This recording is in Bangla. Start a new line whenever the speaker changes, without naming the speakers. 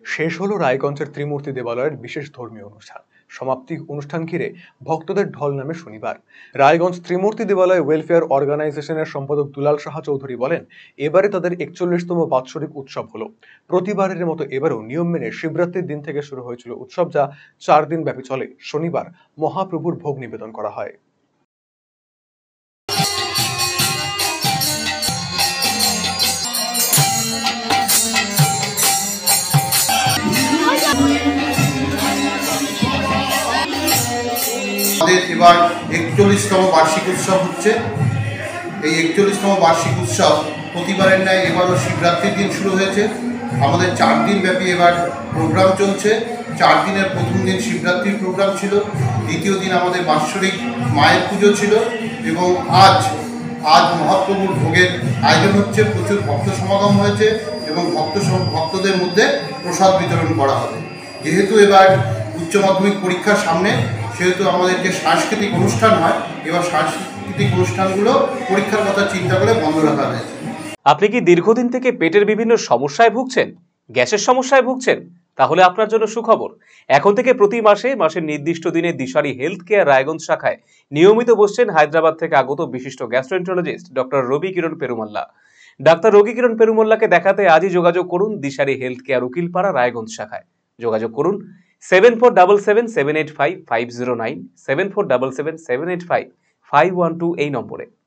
শেষ হলো রায়গঞ্জের ত্রিমূর্তি দেবালয়ের বিশেষ ধর্মীয় অনুষ্ঠান। সমাপ্তি অনুষ্ঠান ঘিরে ভক্তদের ঢল নামে শনিবার। রায়গঞ্জ ত্রিমূর্তি দেবালয় ওয়েলফেয়ার অর্গানাইজেশনের সম্পাদক দুলাল সাহা চৌধুরী বলেন, এবারে তাদের 41তম বাৎসরিক উৎসব হলো। প্রতিবারের মতো এবারও নিয়ম মেনে শিবরাত্রির দিন থেকে শুরু হয়েছিল উৎসব, যা 4 দিন ব্যাপী চলে। শনিবার মহাপ্রভুর ভোগ নিবেদন করা হয়।
আমাদের এবার 41তম বার্ষিক উৎসব হচ্ছে। এই 41তম বার্ষিক উৎসব প্রতিবারের ন্যায় এবারও শিবরাত্রির দিন শুরু হয়েছে। আমাদের 4 দিন ব্যাপী এবার প্রোগ্রাম চলছে। 4 দিনের প্রথম দিন শিবরাত্রির প্রোগ্রাম ছিল, দ্বিতীয় দিন আমাদের বাৎসরিক মায়ের পুজো ছিল এবং আজ মহাপ্রভুর ভোগের আয়োজন হচ্ছে। প্রচুর ভক্ত সমাগম হয়েছে এবং ভক্তদের মধ্যে প্রসাদ বিতরণ করা হবে। যেহেতু এবার উচ্চ মাধ্যমিক পরীক্ষার সামনে, সেহেতু আমাদের যে সাংস্কৃতিক অনুষ্ঠান হয়, এবার সাংস্কৃতিক অনুষ্ঠানগুলো পরীক্ষার কথা চিন্তা করে বন্ধ রাখা হয়েছে।
আপনি কি দীর্ঘদিন থেকে পেটের বিভিন্ন সমস্যায় ভুগছেন, গ্যাসের সমস্যায় ভুগছেন? তাহলে আপনার জন্য সুখবর। এখন থেকে প্রতি মাসের নির্দিষ্ট দিনে দিশারি হেলথ কেয়ার রায়গঞ্জ শাখায় নিয়মিত বসছেন হায়দ্রাবাদ থেকে আগত বিশিষ্ট গ্যাস্ট্রোএন্টারোলজিস্ট ডক্টর রবি কিরণ পেরুমাল্লা। ডাক্তার রবি কিরণ পেরুমাল্লাকে দেখাতে আজই যোগাযোগ করুন দিশারি হেলথ কেয়ার উকিলপাড়া রায়গঞ্জ শাখায়। যোগাযোগ করুন 7477785509, 7477785512 এই নম্বরে।